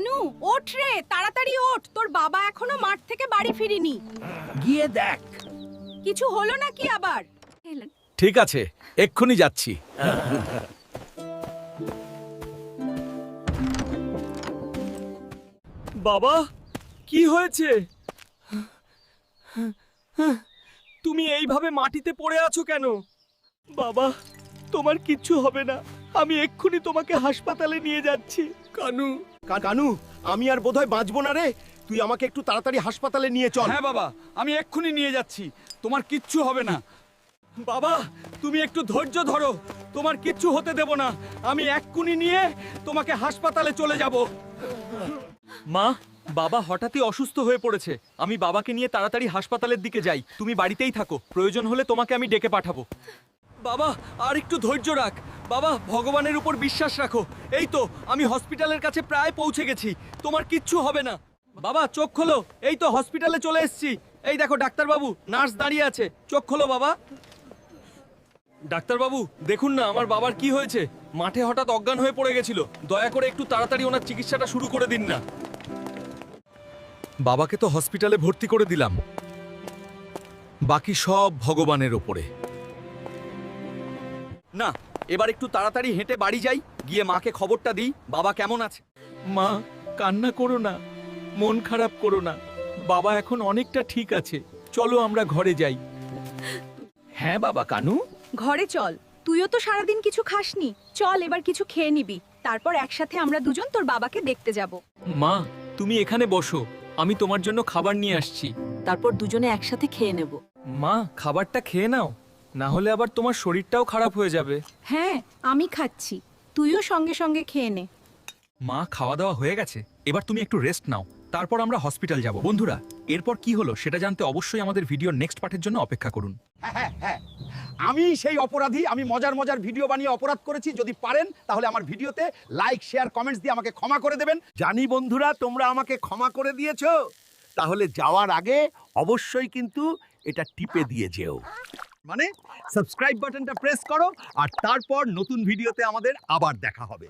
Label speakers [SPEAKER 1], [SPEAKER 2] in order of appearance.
[SPEAKER 1] কানু ওঠ রে, তাড়াতাড়ি ওঠ, তোর বাবা এখনো মাঠ থেকে বাড়ি ফিরেনি।
[SPEAKER 2] গিয়ে দেখ।
[SPEAKER 1] কিছু হলো নাকি আবার?
[SPEAKER 2] ঠিক আছে, এক্ষুনি যাচ্ছি। বাবা, কি হয়েছে? তুমি এইভাবে মাটিতে পড়ে আছো কেন? বাবা, তোমার কিচ্ছু হবে না, আমি এক্ষুনি তোমাকে হাসপাতালে নিয়ে যাচ্ছি।
[SPEAKER 3] কানু কানু, আমি আর বোধহয় বাঁচবো না রে। তুই আমাকে একটু তাড়াতাড়ি হাসপাতালে নিয়ে চল।
[SPEAKER 2] হ্যাঁ বাবা, আমি এক্ষুনি নিয়ে যাচ্ছি, তোমার কিচ্ছু হবে না। বাবা, তুমি একটু ধৈর্য ধরো, তোমার কিচ্ছু হতে দেব না। আমি এক্ষুনি নিয়ে তোমাকে হাসপাতালে চলে যাব। মা, বাবা হঠাৎই অসুস্থ হয়ে পড়েছে, আমি বাবাকে নিয়ে তাড়াতাড়ি হাসপাতালের দিকে যাই। তুমি বাড়িতেই থাকো, প্রয়োজন হলে তোমাকে আমি ডেকে পাঠাবো। বাবা, আর একটু ধৈর্য রাখ। বাবা, ভগবানের উপর বিশ্বাস রাখো। এই তো আমি হসপিটালের কাছে প্রায় পৌঁছে গেছি, তোমার কিচ্ছু হবে না। বাবা, চোখ খোলো, এই তো হসপিটালে চলে এসেছি। এই দেখো ডাক্তারবাবু, নার্স দাঁড়িয়ে আছে, চোখ খোলো বাবা। ডাক্তারবাবু, দেখুন না আমার বাবার কি হয়েছে। মাঠে হঠাৎ অজ্ঞান হয়ে পড়ে গেছিল, দয়া করে একটু তাড়াতাড়ি ওনার চিকিৎসাটা শুরু করে দিন না। বাবাকে তো হসপিটালে ভর্তি করে দিলাম, বাকি সব ভগবানের ওপরে। না, এবার একটু তাড়াতাড়ি হেঁটে বাড়ি যাই, গিয়ে মাকে খবরটা দিই বাবা কেমন আছে। মা, কান্না করো না, মন খারাপ করো না, বাবা এখন অনেকটা ঠিক আছে, চলো আমরা ঘরে যাই। হ্যাঁ বাবা কানু।
[SPEAKER 1] ঘরে চল, তুইও তো সারাদিন কিছু খাসনি, চল এবার কিছু খেয়ে নিবি, তারপর একসাথে আমরা দুজন তোর বাবাকে দেখতে যাব।
[SPEAKER 2] মা, তুমি এখানে বসো, আমি তোমার জন্য খাবার নিয়ে আসছি।
[SPEAKER 4] তারপর দুজনে একসাথে খেয়ে নেব।
[SPEAKER 2] মা, খাবারটা খেয়ে নাও, না হলে আবার তোমার শরীরটাও খারাপ হয়ে যাবে।
[SPEAKER 1] হ্যাঁ, আমি খাচ্ছি, তুইও সঙ্গে সঙ্গে খেয়ে নে।
[SPEAKER 2] মা, খাওয়া দাওয়া হয়ে গেছে, এবার তুমি একটু রেস্ট নাও, তারপর আমরা হসপিটাল যাব। বন্ধুরা, এরপর কি হলো সেটা জানতে অবশ্যই আমাদের ভিডিওর নেক্সট পার্টের জন্য অপেক্ষা করুন।
[SPEAKER 3] হ্যাঁ, আমি সেই অপরাধী। আমি মজার মজার ভিডিও বানিয়ে অপরাধ করেছি। যদি পারেন তাহলে আমার ভিডিওতে লাইক, শেয়ার, কমেন্টস দিয়ে আমাকে ক্ষমা করে দেবেন। জানি বন্ধুরা, তোমরা আমাকে ক্ষমা করে দিয়েছো, তাহলে যাওয়ার আগে অবশ্যই কিন্তু এটা টিপে দিয়ে যেও, মানে সাবস্ক্রাইব বাটনটা প্রেস করো, আর তারপর নতুন ভিডিওতে আমাদের আবার দেখা হবে।